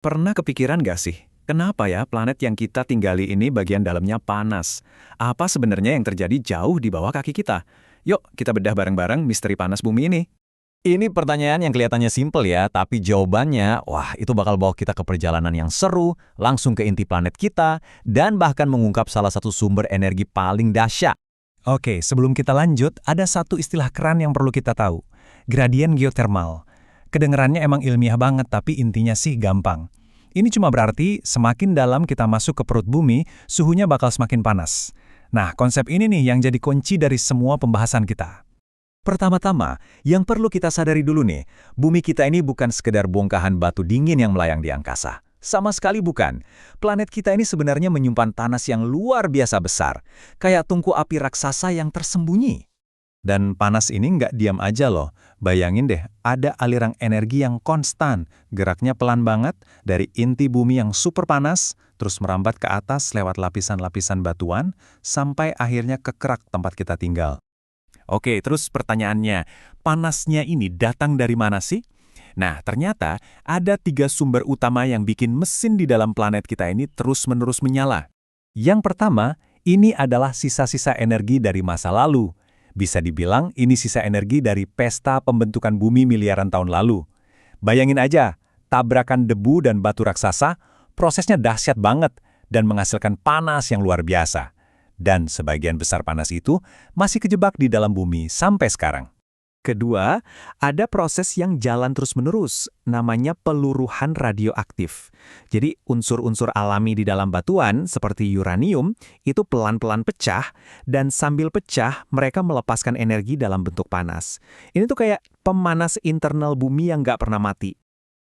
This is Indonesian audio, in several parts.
Pernah kepikiran gak sih, kenapa ya planet yang kita tinggali ini bagian dalamnya panas? Apa sebenarnya yang terjadi jauh di bawah kaki kita? Yuk, kita bedah bareng-bareng misteri panas bumi ini. Ini pertanyaan yang kelihatannya simpel ya, tapi jawabannya, wah itu bakal bawa kita ke perjalanan yang seru, langsung ke inti planet kita, dan bahkan mengungkap salah satu sumber energi paling dahsyat. Oke, sebelum kita lanjut, ada satu istilah keren yang perlu kita tahu. Gradien geothermal. Kedengerannya emang ilmiah banget, tapi intinya sih gampang. Ini cuma berarti semakin dalam kita masuk ke perut bumi, suhunya bakal semakin panas. Nah, konsep ini nih yang jadi kunci dari semua pembahasan kita. Pertama-tama, yang perlu kita sadari dulu nih, bumi kita ini bukan sekedar bongkahan batu dingin yang melayang di angkasa. Sama sekali bukan. Planet kita ini sebenarnya menyimpan panas yang luar biasa besar, kayak tungku api raksasa yang tersembunyi. Dan panas ini nggak diam aja loh. Bayangin deh, ada aliran energi yang konstan, geraknya pelan banget, dari inti bumi yang super panas, terus merambat ke atas lewat lapisan-lapisan batuan, sampai akhirnya ke kerak tempat kita tinggal. Oke, terus pertanyaannya, panasnya ini datang dari mana sih? Nah, ternyata ada 3 sumber utama yang bikin mesin di dalam planet kita ini terus-menerus menyala. Yang pertama, ini adalah sisa-sisa energi dari masa lalu. Bisa dibilang ini sisa energi dari pesta pembentukan bumi miliaran tahun lalu. Bayangin aja, tabrakan debu dan batu raksasa, prosesnya dahsyat banget dan menghasilkan panas yang luar biasa. Dan sebagian besar panas itu masih kejebak di dalam bumi sampai sekarang. Kedua, ada proses yang jalan terus-menerus, namanya peluruhan radioaktif. Jadi unsur-unsur alami di dalam batuan, seperti uranium, itu pelan-pelan pecah, dan sambil pecah, mereka melepaskan energi dalam bentuk panas. Ini tuh kayak pemanas internal bumi yang nggak pernah mati.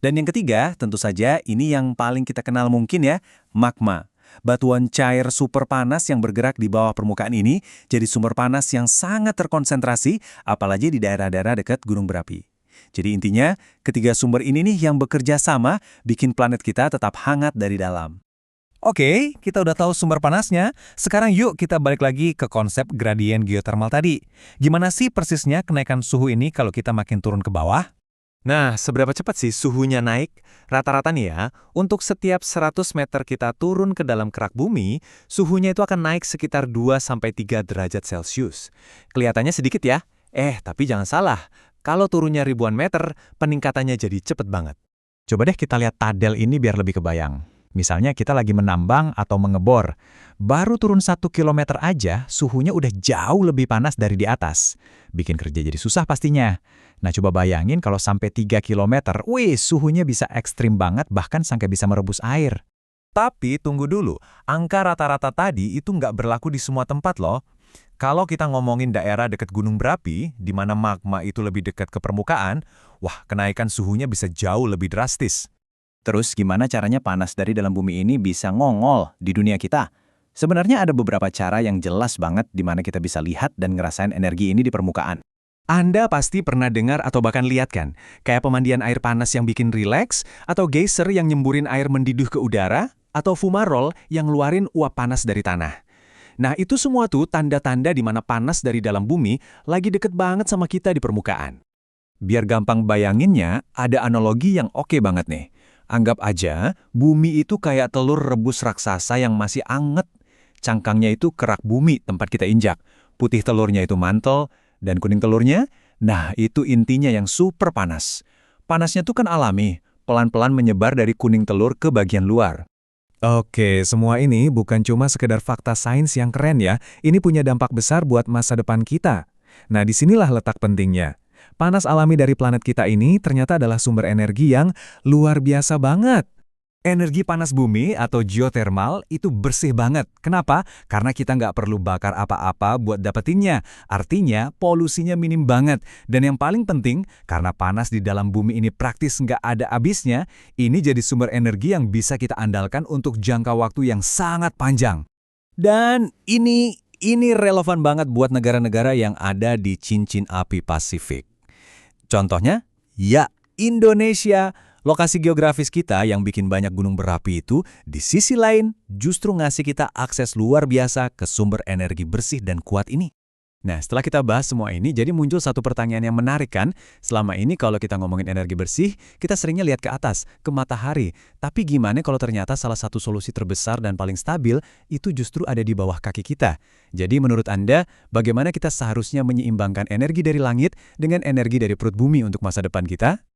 Dan yang ketiga, tentu saja ini yang paling kita kenal mungkin ya, magma. Batuan cair super panas yang bergerak di bawah permukaan ini jadi sumber panas yang sangat terkonsentrasi, apalagi di daerah-daerah dekat gunung berapi. Jadi intinya, ketiga sumber ini nih yang bekerja sama bikin planet kita tetap hangat dari dalam. Oke, kita udah tahu sumber panasnya. Sekarang yuk kita balik lagi ke konsep gradien geothermal tadi. Gimana sih persisnya kenaikan suhu ini kalau kita makin turun ke bawah? Nah, seberapa cepat sih suhunya naik? Rata-rata nih ya, untuk setiap 100 meter kita turun ke dalam kerak bumi, suhunya itu akan naik sekitar 2-3 derajat Celcius. Kelihatannya sedikit ya? Tapi jangan salah. Kalau turunnya ribuan meter, peningkatannya jadi cepet banget. Coba deh kita lihat tabel ini biar lebih kebayang. Misalnya kita lagi menambang atau mengebor. Baru turun 1 kilometer aja, suhunya udah jauh lebih panas dari di atas. Bikin kerja jadi susah pastinya. Nah coba bayangin kalau sampai 3 kilometer, wih suhunya bisa ekstrim banget bahkan sampai bisa merebus air. Tapi tunggu dulu, angka rata-rata tadi itu nggak berlaku di semua tempat loh. Kalau kita ngomongin daerah dekat gunung berapi, di mana magma itu lebih dekat ke permukaan, wah kenaikan suhunya bisa jauh lebih drastis. Terus gimana caranya panas dari dalam bumi ini bisa ngongol di dunia kita? Sebenarnya ada beberapa cara yang jelas banget di mana kita bisa lihat dan ngerasain energi ini di permukaan. Anda pasti pernah dengar atau bahkan lihat kan, kayak pemandian air panas yang bikin rileks, atau geyser yang nyemburin air mendidih ke udara, atau fumarole yang ngeluarin uap panas dari tanah. Nah itu semua tuh tanda-tanda di mana panas dari dalam bumi lagi deket banget sama kita di permukaan. Biar gampang bayanginnya, ada analogi yang oke banget nih. Anggap aja, bumi itu kayak telur rebus raksasa yang masih anget. Cangkangnya itu kerak bumi tempat kita injak. Putih telurnya itu mantel, dan kuning telurnya, nah itu intinya yang super panas. Panasnya tuh kan alami, pelan-pelan menyebar dari kuning telur ke bagian luar. Oke, semua ini bukan cuma sekedar fakta sains yang keren ya, ini punya dampak besar buat masa depan kita. Nah disinilah letak pentingnya. Panas alami dari planet kita ini ternyata adalah sumber energi yang luar biasa banget. Energi panas bumi atau geothermal itu bersih banget. Kenapa? Karena kita nggak perlu bakar apa-apa buat dapetinnya. Artinya polusinya minim banget. Dan yang paling penting, karena panas di dalam bumi ini praktis nggak ada habisnya, ini jadi sumber energi yang bisa kita andalkan untuk jangka waktu yang sangat panjang. Dan ini relevan banget buat negara-negara yang ada di cincin api Pasifik. Contohnya, ya Indonesia. Lokasi geografis kita yang bikin banyak gunung berapi itu, di sisi lain, justru ngasih kita akses luar biasa ke sumber energi bersih dan kuat ini. Nah, setelah kita bahas semua ini, jadi muncul satu pertanyaan yang menarik kan? Selama ini kalau kita ngomongin energi bersih, kita seringnya lihat ke atas, ke matahari. Tapi gimana kalau ternyata salah satu solusi terbesar dan paling stabil itu justru ada di bawah kaki kita? Jadi menurut Anda, bagaimana kita seharusnya menyeimbangkan energi dari langit dengan energi dari perut bumi untuk masa depan kita?